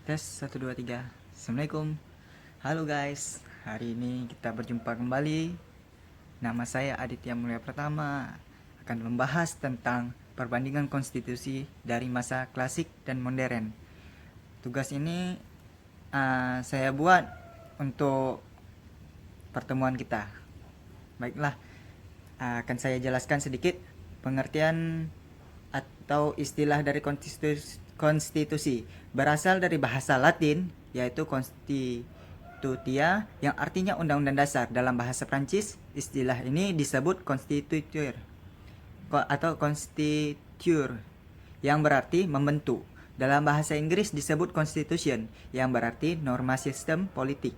Tes 1 2 3. Assalamualaikum. Halo guys. Hari ini kita berjumpa kembali. Nama saya Aditya Mulia Pratama. Akan membahas tentang perbandingan konstitusi dari masa klasik dan modern. Tugas ini saya buat untuk pertemuan kita. Baiklah, akan saya jelaskan sedikit pengertian atau istilah dari konstitusi. Berasal dari bahasa Latin, yaitu constitutia, yang artinya undang-undang dasar. Dalam bahasa Prancis, istilah ini disebut constituteur atau constituer, yang berarti membentuk. Dalam bahasa Inggris disebut constitution, yang berarti norma sistem politik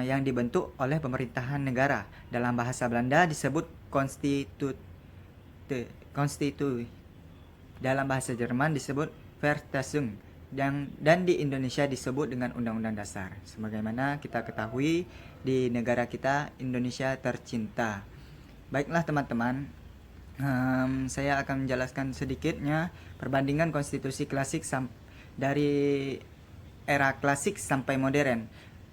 yang dibentuk oleh pemerintahan negara. Dalam bahasa Belanda disebut konstitusi. Dalam bahasa Jerman disebut Verfassung, dan di Indonesia disebut dengan Undang-Undang Dasar. Sebagaimana kita ketahui, di negara kita Indonesia tercinta. Baiklah teman-teman, saya akan menjelaskan sedikitnya perbandingan konstitusi klasik dari era klasik sampai modern.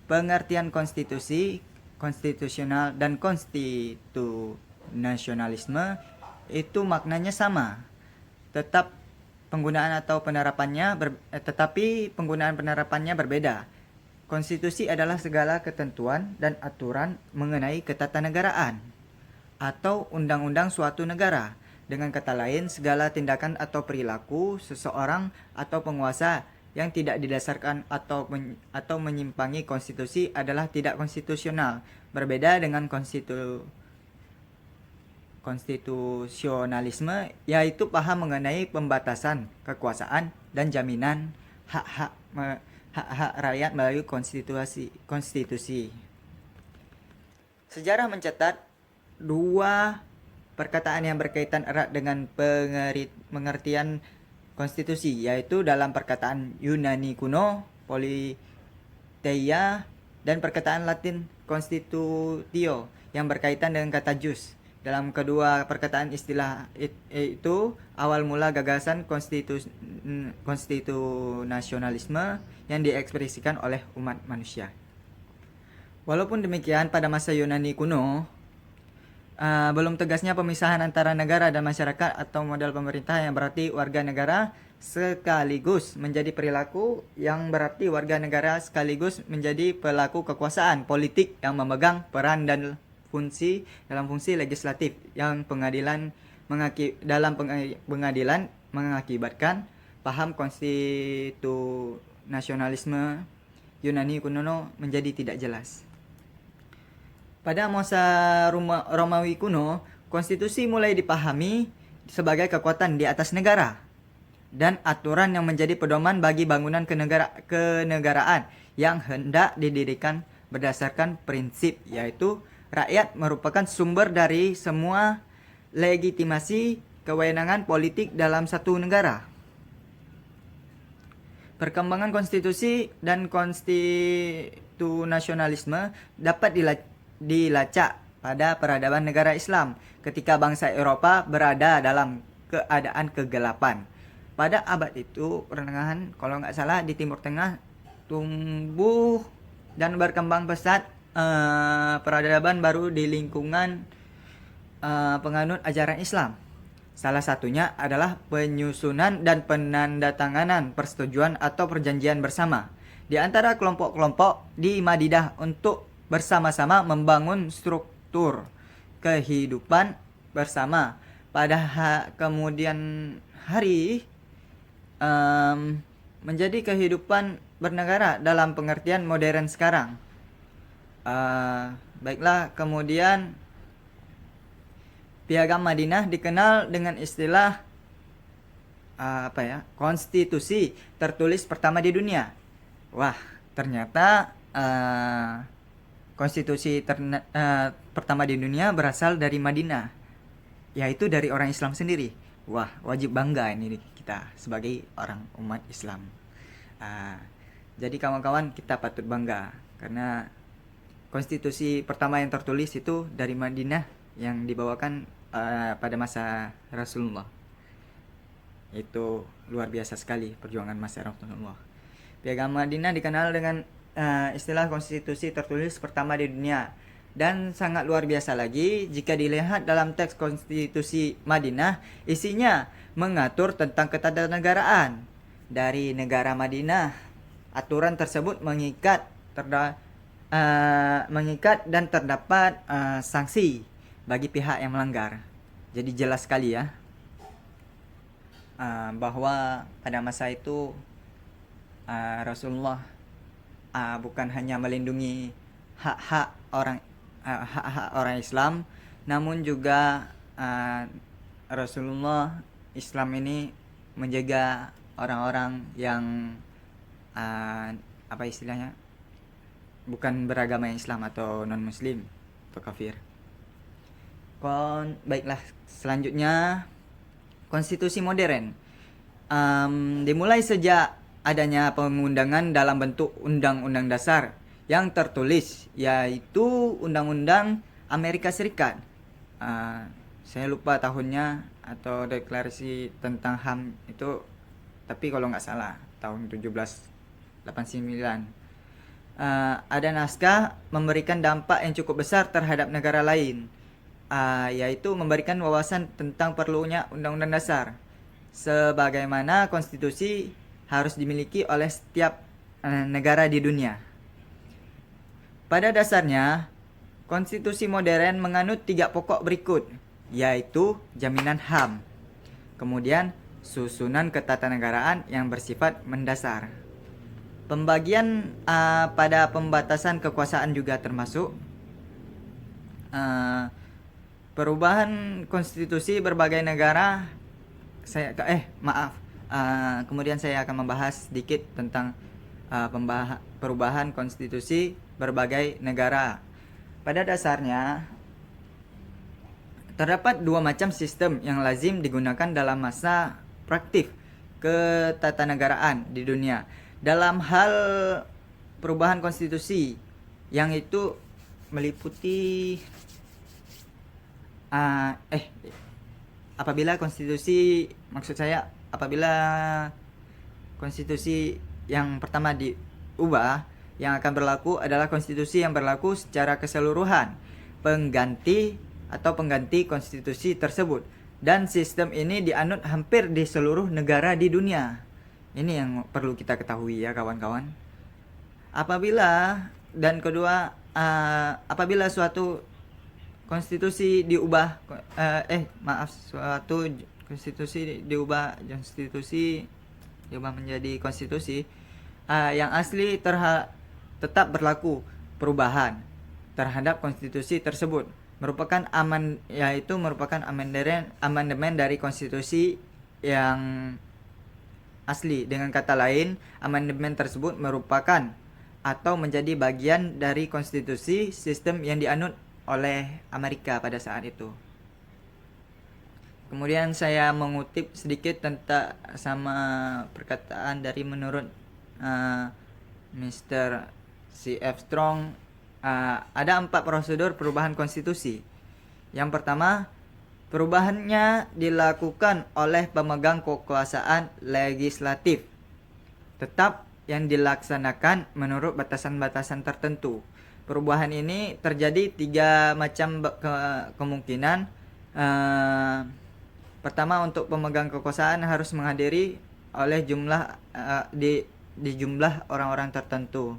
Pengertian konstitusi, konstitusional, dan konstitunasionalisme itu maknanya sama, tetapi penggunaan penerapannya berbeda. Konstitusi adalah segala ketentuan dan aturan mengenai ketatanegaraan atau undang-undang suatu negara. Dengan kata lain, segala tindakan atau perilaku seseorang atau penguasa yang tidak didasarkan atau menyimpangi konstitusi adalah tidak konstitusional. Berbeda dengan konstitusionalisme, yaitu paham mengenai pembatasan kekuasaan dan jaminan hak-hak rakyat melalui konstitusi. Sejarah mencatat dua perkataan yang berkaitan erat dengan pengertian konstitusi, yaitu dalam perkataan Yunani kuno politeia dan perkataan Latin constitutio yang berkaitan dengan kata jus. Dalam kedua perkataan istilah itu awal mula gagasan konstitunasionalisme yang diekspresikan oleh umat manusia. Walaupun demikian, pada masa Yunani kuno belum tegasnya pemisahan antara negara dan masyarakat atau model pemerintah yang berarti warga negara sekaligus menjadi perilaku, yang berarti warga negara sekaligus menjadi pelaku kekuasaan politik yang memegang peran dan dalam fungsi legislatif, yang dalam pengadilan mengakibatkan paham konstitunasionalisme Yunani kuno menjadi tidak jelas. Pada masa Romawi kuno, konstitusi mulai dipahami sebagai kekuatan di atas negara dan aturan yang menjadi pedoman bagi bangunan kenegaraan yang hendak didirikan berdasarkan prinsip, yaitu rakyat merupakan sumber dari semua legitimasi kewenangan politik dalam satu negara. Perkembangan konstitusi dan konstitunasionalisme dapat dilacak pada peradaban negara Islam ketika bangsa Eropa berada dalam keadaan kegelapan. Pada abad itu pertengahan, kalau nggak salah, di Timur Tengah tumbuh dan berkembang pesat peradaban baru di lingkungan penganut ajaran Islam. Salah satunya adalah penyusunan dan penandatanganan persetujuan atau perjanjian bersama di antara kelompok-kelompok di Madinah untuk bersama-sama membangun struktur kehidupan bersama. Pada kemudian hari menjadi kehidupan bernegara dalam pengertian modern sekarang. Baiklah, kemudian Piagam Madinah dikenal dengan istilah konstitusi tertulis pertama di dunia. Wah, ternyata konstitusi pertama di dunia berasal dari Madinah, yaitu dari orang Islam sendiri. Wah, wajib bangga ini kita sebagai orang umat Islam. Jadi kawan-kawan, kita patut bangga karena konstitusi pertama yang tertulis itu dari Madinah, yang dibawakan pada masa Rasulullah. Itu luar biasa sekali perjuangan masa Rasulullah. Piagam Madinah dikenal dengan istilah konstitusi tertulis pertama di dunia. Dan sangat luar biasa lagi jika dilihat dalam teks konstitusi Madinah, isinya mengatur tentang ketatanegaraan dari negara Madinah. Aturan tersebut mengikat dan terdapat sanksi bagi pihak yang melanggar. Jadi jelas sekali ya, bahwa pada masa itu Rasulullah bukan hanya melindungi hak-hak orang Islam, namun juga Rasulullah Islam ini menjaga orang-orang yang apa istilahnya, bukan beragama Islam atau non Muslim atau kafir. Baiklah, selanjutnya konstitusi modern. Dimulai sejak adanya pengundangan dalam bentuk undang-undang dasar yang tertulis, yaitu Undang-Undang Amerika Serikat. Saya lupa tahunnya atau deklarasi tentang HAM itu, tapi kalau nggak salah tahun 1789. Ada naskah memberikan dampak yang cukup besar terhadap negara lain, yaitu memberikan wawasan tentang perlunya undang-undang dasar, sebagaimana konstitusi harus dimiliki oleh setiap negara di dunia. Pada dasarnya, konstitusi modern menganut 3 pokok berikut, yaitu jaminan HAM, kemudian susunan ketatanegaraan yang bersifat mendasar, pembagian pada pembatasan kekuasaan juga termasuk, perubahan konstitusi berbagai negara. Kemudian saya akan membahas sedikit tentang perubahan konstitusi berbagai negara. Pada dasarnya, terdapat 2 macam sistem yang lazim digunakan dalam masa praktik ketatanegaraan di dunia dalam hal perubahan konstitusi, yang itu meliputi apabila konstitusi yang pertama diubah, yang akan berlaku adalah konstitusi yang berlaku secara keseluruhan, pengganti konstitusi tersebut, dan sistem ini dianut hampir di seluruh negara di dunia. Ini yang perlu kita ketahui ya kawan-kawan. Apabila suatu konstitusi diubah menjadi konstitusi yang asli tetap berlaku, perubahan terhadap konstitusi tersebut merupakan amandemen dari konstitusi yang asli. Dengan kata lain, amandemen tersebut merupakan atau menjadi bagian dari konstitusi sistem yang dianut oleh Amerika pada saat itu. Kemudian saya mengutip sedikit tentang perkataan dari menurut Mr. C.F. Strong. Ada 4 prosedur perubahan konstitusi. Yang pertama, perubahannya dilakukan oleh pemegang kekuasaan legislatif, tetap yang dilaksanakan menurut batasan-batasan tertentu. Perubahan ini terjadi 3 macam kemungkinan. Pertama, untuk pemegang kekuasaan harus menghadiri oleh di jumlah orang-orang tertentu,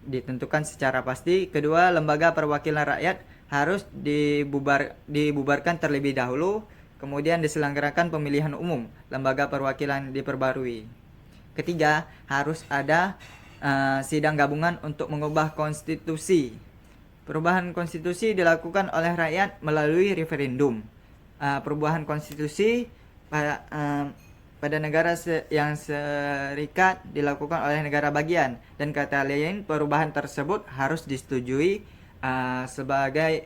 ditentukan secara pasti. Kedua, lembaga perwakilan rakyat harus dibubarkan terlebih dahulu, kemudian diselenggarakan pemilihan umum, lembaga perwakilan diperbarui. Ketiga, harus ada sidang gabungan untuk mengubah konstitusi. Perubahan konstitusi dilakukan oleh rakyat melalui referendum. Perubahan konstitusi pada negara yang serikat dilakukan oleh negara bagian, dan kata lain perubahan tersebut harus disetujui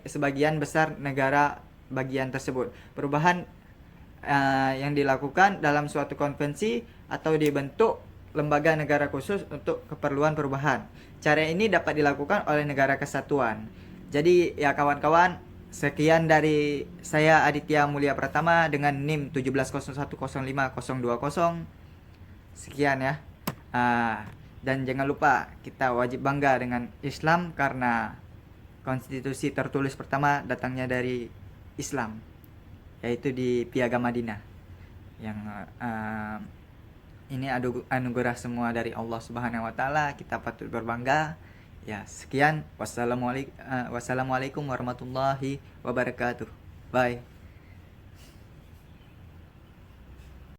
sebagian besar negara bagian tersebut. Perubahan yang dilakukan dalam suatu konvensi atau dibentuk lembaga negara khusus untuk keperluan perubahan. Cara ini dapat dilakukan oleh negara kesatuan. Jadi ya kawan-kawan, sekian dari saya Aditya Mulia Pratama dengan NIM 170105020. Sekian ya. Dan jangan lupa kita wajib bangga dengan Islam karena konstitusi tertulis pertama datangnya dari Islam, yaitu di Piagam Madinah. Yang ini anugerah semua dari Allah Subhanahu wa taala, kita patut berbangga. Ya, sekian. Wassalamualaikum warahmatullahi wabarakatuh. Bye.